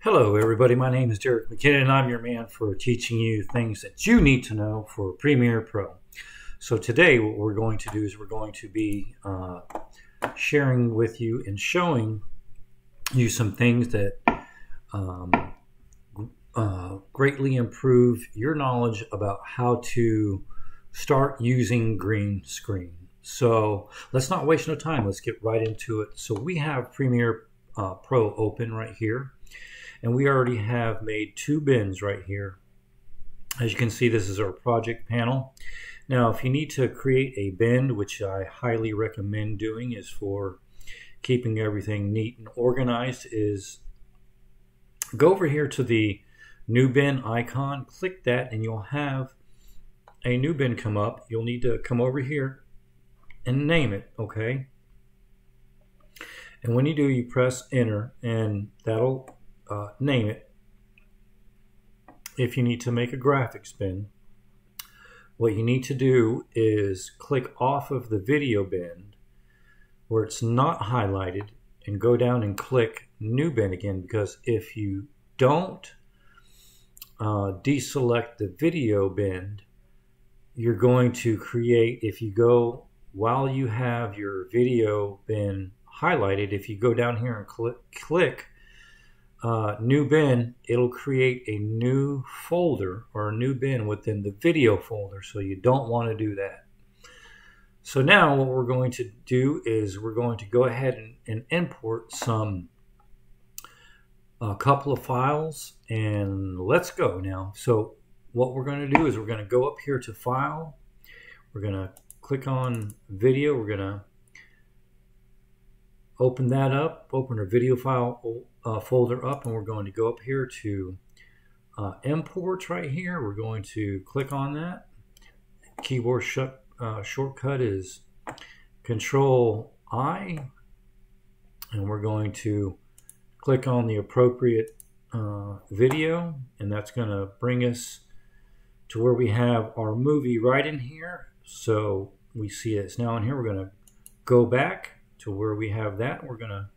Hello everybody, my name is Derrick Mckinnon and I'm your man for teaching you things that you need to know for Premiere Pro. So today what we're going to do is we're going to be sharing with you and showing you some things that greatly improve your knowledge about how to start using green screen. So let's not waste no time, let's get right into it. So we have Premiere Pro open right here. And we already have made two bins right here. As you can see, this is our project panel. Now, if you need to create a bin, which I highly recommend doing is for keeping everything neat and organized, is go over here to the new bin icon, click that, and you'll have a new bin come up. You'll need to come over here and name it, okay? And when you do, you press enter, and that'll name it. If you need to make a graphics bin, what you need to do is click off of the video bin where it's not highlighted and go down and click new bin again, because if you don't deselect the video bin, you're going to create, if you go while you have your video bin highlighted, if you go down here and click new bin, it'll create a new folder or a new bin within the video folder, so you don't want to do that. So now what we're going to do is we're going to go ahead and import a couple of files, and let's go now. So what we're going to do is we're going to go up here to file, we're going to click on video, we're going to open that up, open our video file folder up, and we're going to go up here to imports right here. We're going to click on that. Keyboard shortcut is Control I, and we're going to click on the appropriate video, and that's going to bring us to where we have our movie right in here. So we see it's now in here. We're going to go back to where we have that. We're going to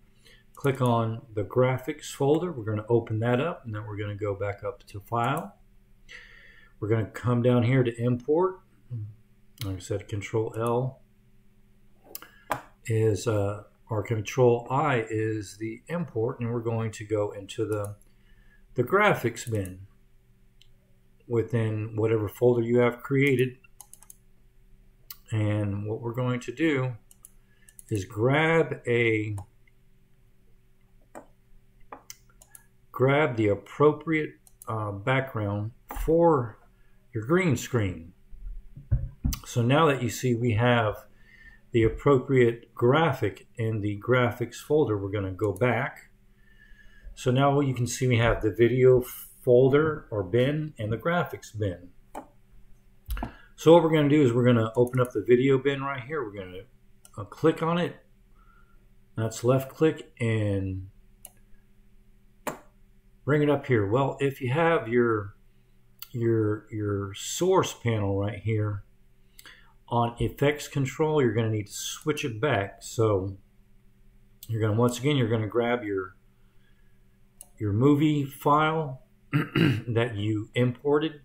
click on the graphics folder. We're going to open that up, and then we're going to go back up to file. We're going to come down here to import. Like I said, Control L is or Control I is the import, and we're going to go into the graphics bin within whatever folder you have created. And what we're going to do is grab the appropriate background for your green screen. So now that you see we have the appropriate graphic in the graphics folder, we're going to go back. So now you can see we have the video folder or bin and the graphics bin. So what we're going to do is we're going to open up the video bin right here. We're going to click on it. That's left click and bring it up here. Well, if you have your source panel right here on effects control, you're going to need to switch it back. So you're going to, once again, you're going to grab your movie file that you imported,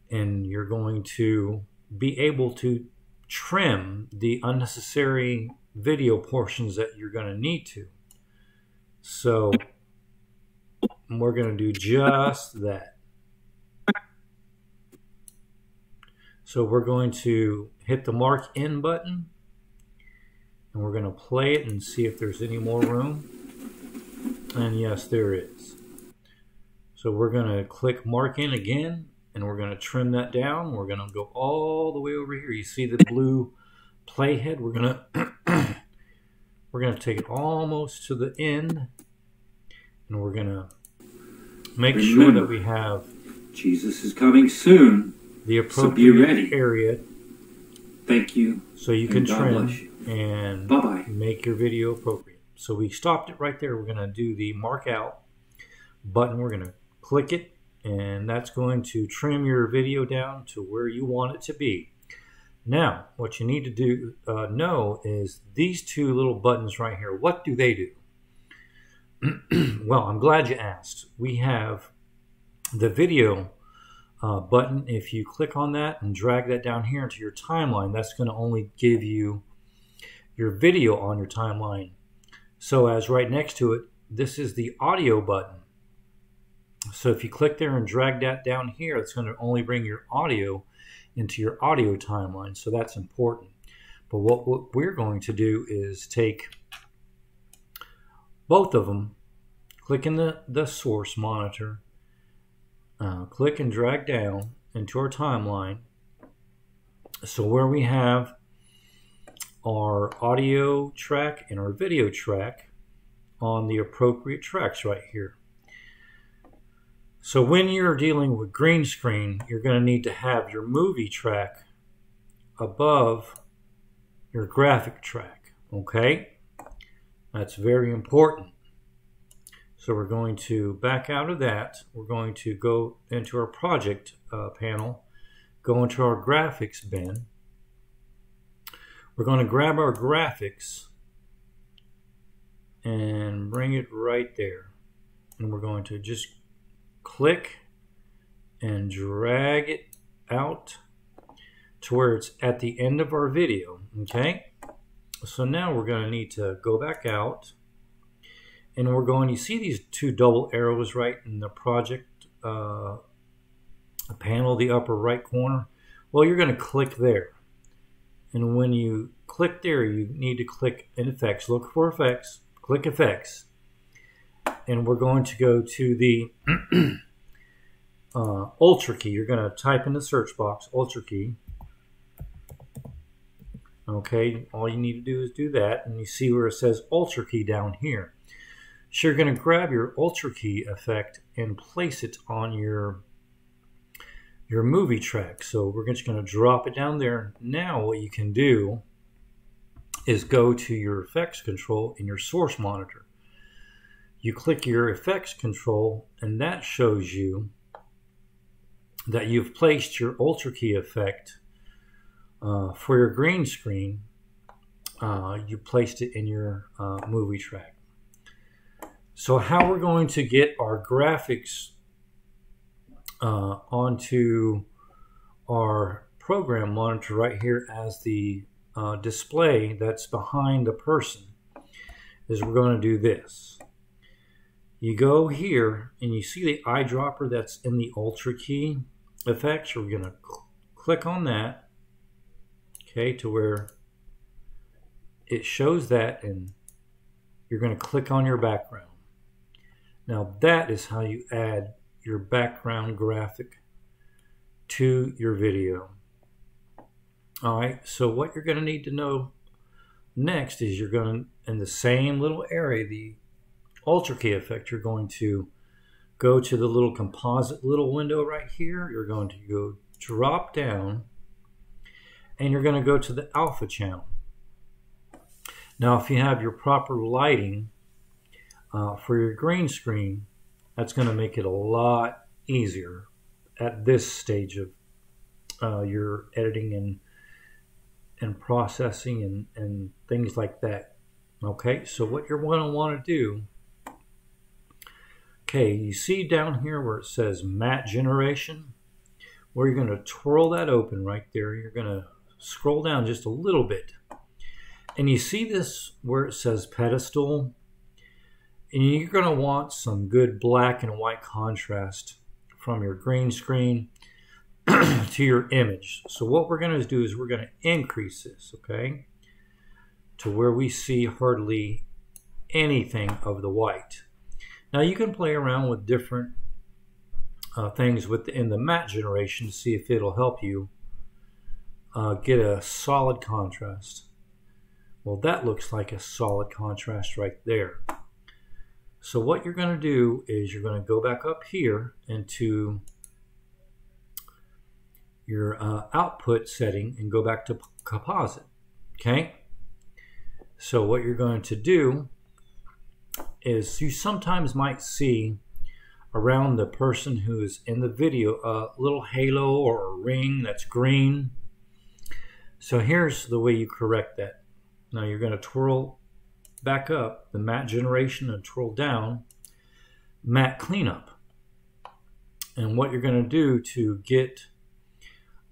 and you're going to be able to trim the unnecessary video portions that you're going to need to. So we're going to do just that. So we're going to hit the mark in button, and we're going to play it and see if there's any more room. And yes, there is. So we're going to click mark in again, and we're going to trim that down. We're going to go all the way over here. You see the blue playhead? We're going to take it almost to the end, and we're going to make sure that we have Jesus is coming soon. The appropriate area. Thank you. So you can trim and Bye-bye. Make your video appropriate. So we stopped it right there. We're going to do the mark out button. We're going to click it, and that's going to trim your video down to where you want it to be. Now, what you need to do know is these two little buttons right here. What do they do? Well, I'm glad you asked. We have the video button. If you click on that and drag that down here into your timeline, that's going to only give you your video on your timeline. So as right next to it, this is the audio button. So if you click there and drag that down here, it's going to only bring your audio into your audio timeline. So that's important. But what we're going to do is take both of them, click in the source monitor, click and drag down into our timeline. So where we have our audio track and our video track on the appropriate tracks right here. So when you're dealing with green screen, you're going to need to have your movie track above your graphic track, okay? That's very important. So we're going to back out of that. We're going to go into our project panel, go into our graphics bin. We're going to grab our graphics and bring it right there. And we're going to just click and drag it out to where it's at the end of our video, okay? So now we're going to need to go back out, and we're going to see these two double arrows right in the project panel, the upper right corner. Well, you're going to click there. And when you click there, you need to click in Effects. Look for Effects. Click Effects. And we're going to go to the Ultra key. You're going to type in the search box, Ultra key. Okay, all you need to do is do that. And you see where it says Ultra key down here. So you're going to grab your Ultra key effect and place it on your movie track. So we're just going to drop it down there. Now what you can do is go to your effects control in your source monitor. You click your effects control, and that shows you that you've placed your Ultra key effect for your green screen. You placed it in your movie track. So how we're going to get our graphics onto our program monitor right here as the display that's behind the person is we're going to do this. You go here and you see the eyedropper that's in the Ultra key effects. We're going to click on that, okay, to where it shows that, and you're going to click on your background. Now that is how you add your background graphic to your video. All right, so what you're going to need to know next is you're going to, in the same little area, the Ultra key effect, you're going to go to the little composite little window right here. You're going to go drop down, and you're going to go to the alpha channel. Now if you have your proper lighting for your green screen, that's going to make it a lot easier at this stage of your editing and processing and things like that. Okay, so what you're going to want to do, okay, you see down here where it says matte generation, where you're going to twirl that open right there. You're going to scroll down just a little bit, and you see this where it says pedestal, and you're going to want some good black and white contrast from your green screen to your image. So what we're going to do is we're going to increase this, okay, to where we see hardly anything of the white. Now you can play around with different things in the matte generation to see if it'll help you get a solid contrast. Well, that looks like a solid contrast right there. So what you're going to do is you're going to go back up here into your output setting and go back to composite. Okay? So what you're going to do is you sometimes might see around the person who is in the video a little halo or a ring that's green. So here's the way you correct that. Now you're going to twirl back up the matte generation and scroll down, matte cleanup. And what you're going to do to get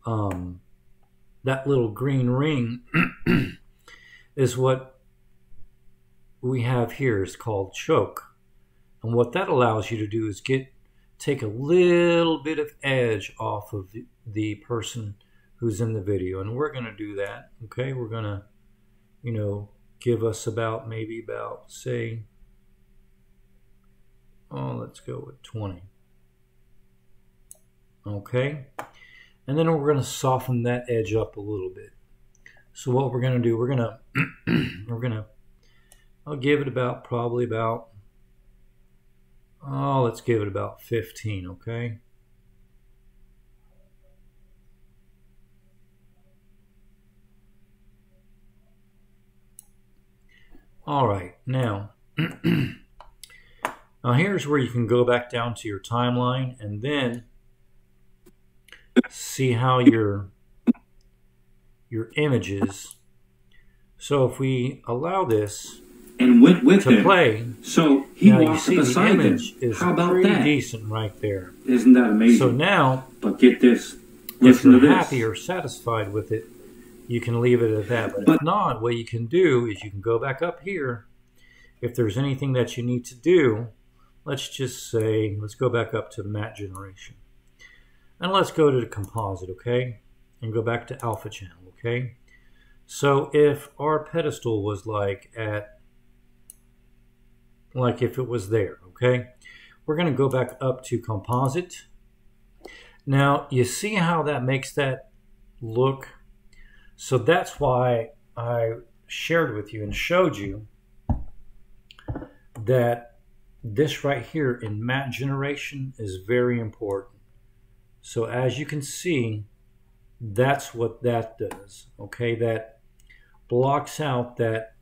that little green ring is what we have here is called choke. And what that allows you to do is take a little bit of edge off of the person who's in the video. And we're going to do that. Okay, we're going to, give us maybe about, say, let's go with 20. Okay, and then we're going to soften that edge up a little bit. So what we're going to do, I'll give it probably about, let's give it about 15, okay? All right, now, now here's where you can go back down to your timeline and then see how your images. So if we allow this and went with to him. play, so he now you walked see beside the them. image is How about pretty that? decent right there. Isn't that amazing? So now, but get this. if Listen you're to this. happy or satisfied with it, you can leave it at that. But if not, what you can do is you can go back up here. If there's anything that you need to do, let's just say, let's go back up to matte generation. And let's go to the composite, okay? And go back to alpha channel, okay? So if our pedestal was like if it was there, okay? We're going to go back up to composite. Now, you see how that makes that look? So that's why I shared with you and showed you that this right here in matte generation is very important. So as you can see, that's what that does, okay? That blocks out that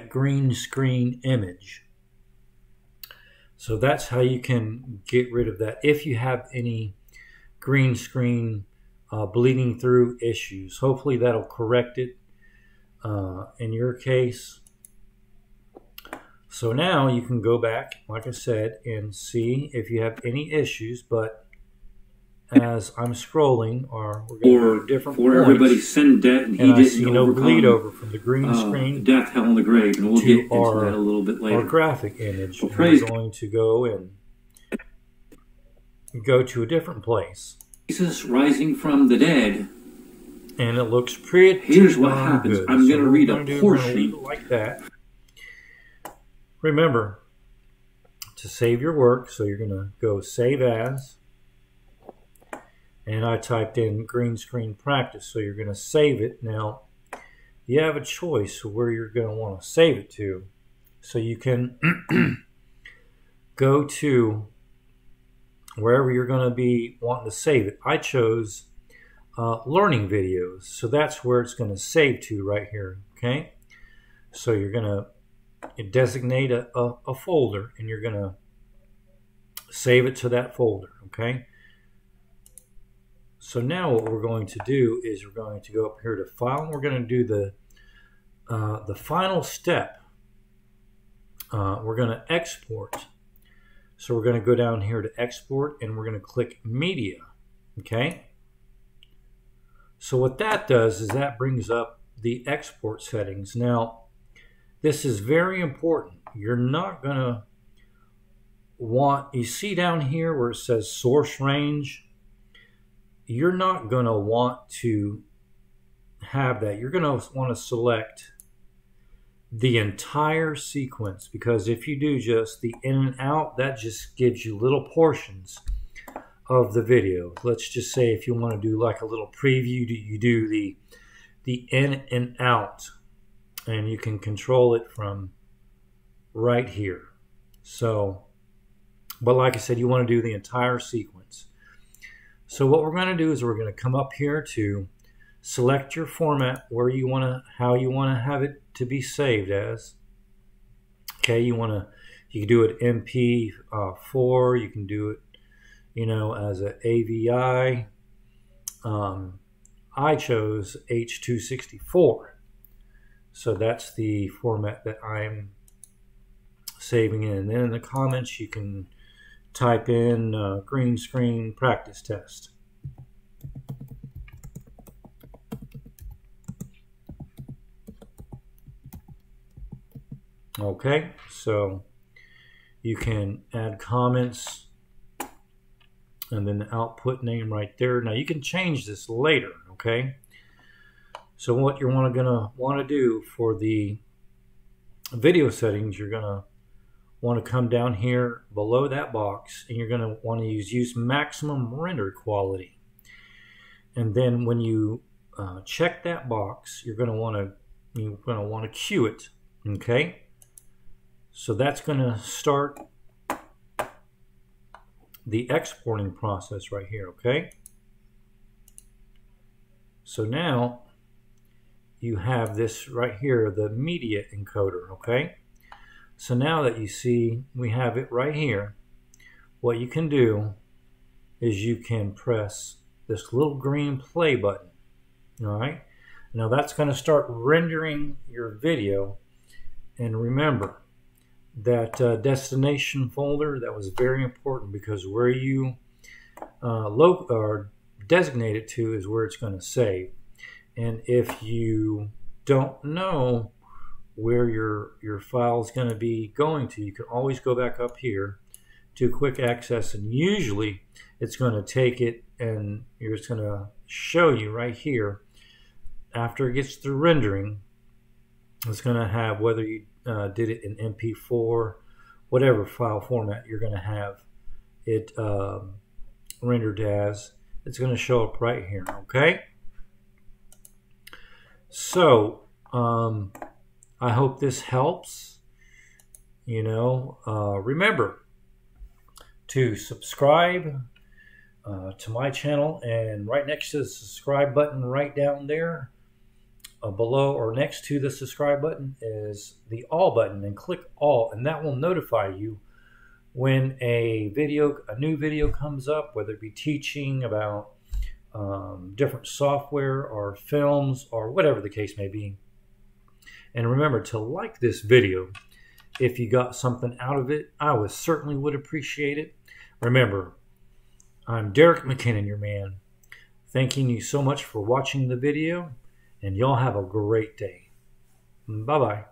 green screen image. So that's how you can get rid of that if you have any green screen bleeding through issues. Hopefully that'll correct it in your case. So now you can go back, like I said, and see if you have any issues. But as I'm scrolling, or we're going to go to different points, everybody send debt and he and I didn't see no bleed over from the green screen death, hell, and the grave, and we'll get into our, that a little bit later. Our graphic image. Well, we're going to go and go to a different place. Jesus rising from the dead. And it looks pretty. Here's what happens. Good. I'm going to read a portion like that. Remember to save your work, so you're going to go save as. And I typed in green screen practice, so you're going to save it. Now, you have a choice of where you're going to want to save it to. So you can go to wherever you're going to be wanting to save it. I chose learning videos, so that's where it's going to save to right here, okay? So you're going to designate a folder, and you're going to save it to that folder, okay? So now what we're going to do is we're going to go up here to File, and we're going to do the final step. We're going to export. So we're going to go down here to Export, and we're going to click Media, okay? So what that does is that brings up the export settings. Now, this is very important. You're not going to want, you see down here where it says source range, you're not going to want to have that. You're going to want to select the entire sequence, because if you do just the in and out, that just gives you little portions of the video. Let's just say if you want to do like a little preview, you do the in and out, and you can control it from right here. So, but like I said, you want to do the entire sequence. So what we're going to do is we're going to come up here to select your format, where you want to, how you want to have it to be saved as. Okay, you can do it MP4, you can do it, as a AVI. I chose H264, so that's the format that I'm saving in. And then in the comments, you can type in green screen practice test. Okay, so you can add comments and then the output name right there. Now you can change this later, okay? So what you're gonna want to do for the video settings, you're gonna want to come down here below that box, and you're gonna want to use maximum render quality. And then when you check that box, you're gonna want to queue it, okay? So that's gonna start the exporting process right here, okay? So now you have this right here, the media encoder, okay? So now that you see we have it right here, what you can do is you can press this little green play button, all right? Now that's going to start rendering your video. And remember that destination folder, that was very important, because where you designate it to is where it's going to save. And if you don't know where your file is going to be going to, you can always go back up here to quick access, and usually it's going to take it and it's going to show you right here after it gets through rendering. It's going to have whether you did it in MP4, whatever file format you're going to have it rendered as. It's going to show up right here, okay? So I hope this helps. Remember to subscribe to my channel, and right next to the subscribe button right down there below or next to the subscribe button is the all button, and click all, and that will notify you when a new video comes up, whether it be teaching about different software or films or whatever the case may be. And remember to like this video if you got something out of it. I certainly would appreciate it. Remember, I'm Derrick Mckinnon, your man, thanking you so much for watching the video, and y'all have a great day. Bye-bye.